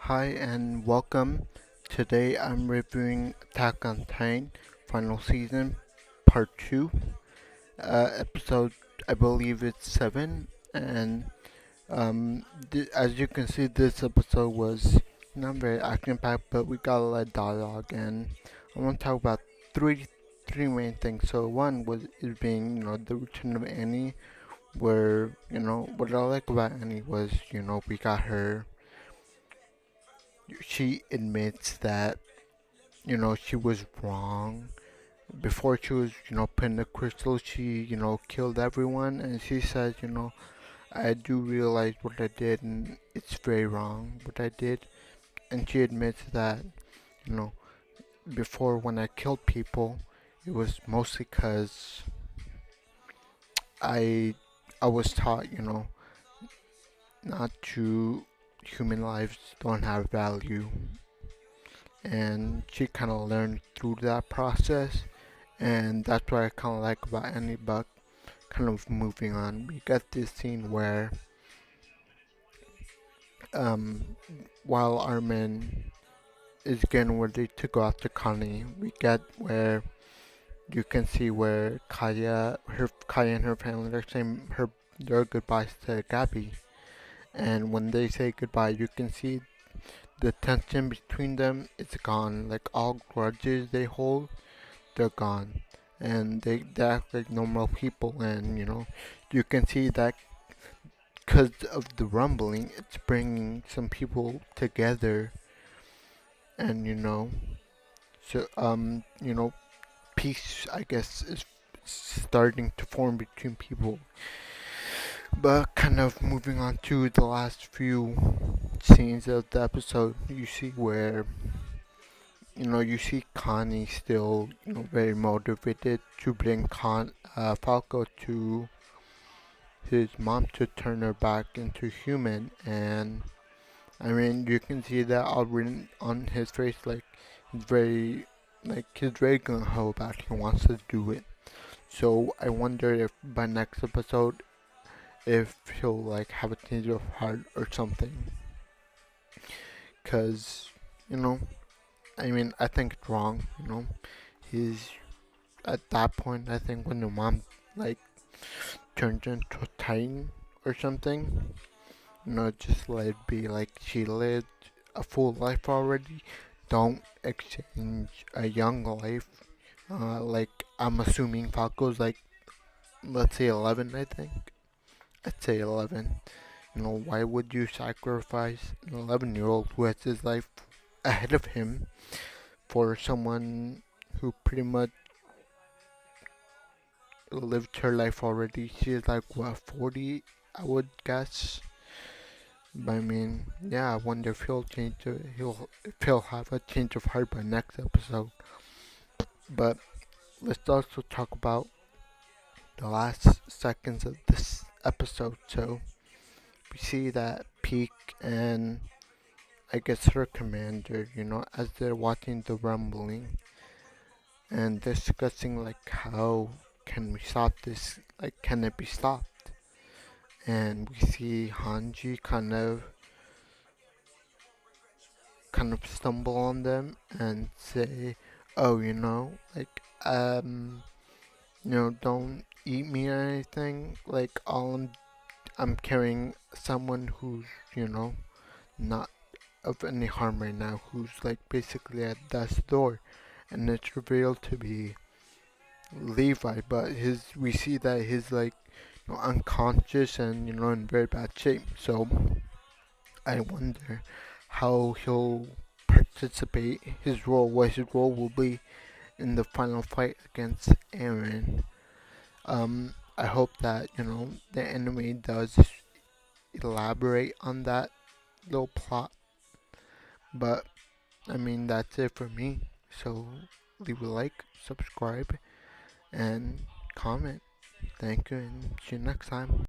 Hi and welcome. Today I'm reviewing Attack on Titan final season part 2, episode I believe it's 7 and as you can see this episode was not very action packed but we got a lot of dialogue and I want to talk about three main things. So one was is being the return of Annie where what I like about Annie was we got her. She admits that she was wrong. Before she was, put in the crystal, she, killed everyone. And she says, I do realize what I did and it's very wrong what I did. And she admits that, you know, before when I killed people, it was mostly because I, I was taught, not to, human lives don't have value. And she kind of learned through that process. And that's what I kind of like about Annie. But kind of moving on, we get this scene where, um, while Armin is getting ready to go after Connie, we get where you can see where Kaya and her family are saying their goodbyes to Gabby. And when they say goodbye, you can see the tension between them is gone. Like all grudges they hold, they're gone. And they act like normal people. And you can see that because of the rumbling, it's bringing some people together, and peace, I guess, is starting to form between people. But kind of moving on to the last few scenes of the episode, you see where you see Connie still very motivated to bring Falco to his mom to turn her back into human. And I mean, you can see that all written on his face, like he's very gung ho about it. He wants to do it. So I wonder if by next episode, if he'll like have a change of heart or something. Cause you know, I mean, I think it's wrong. He's at that point. I think when the mom like turns into a titan or something, just let it be. Like she lived a full life already. Don't exchange a young life. Like I'm assuming Falco's like, let's say 11, I think. I'd say 11. Why would you sacrifice an 11-year-old who has his life ahead of him for someone who pretty much lived her life already? She's like, what, 40, I would guess. But I mean, yeah, I wonder if if he'll have a change of heart by next episode. But let's also talk about the last seconds of this episode. So we see that Peak and I guess her commander, as they're watching the rumbling and discussing like how can we stop this? Like, can it be stopped? And we see Hanji kind of stumble on them and say, "Oh, don't eat me or anything. Like, I'm carrying someone who's, not of any harm right now, who's like basically at death's door." And it's revealed to be Levi, but we see that he's like unconscious and in very bad shape. So I wonder how he'll participate, what his role will be in the final fight against Aaron. I hope that the anime does elaborate on that little plot. But I mean, that's it for me. So leave a like, subscribe, and comment. Thank you, and see you next time.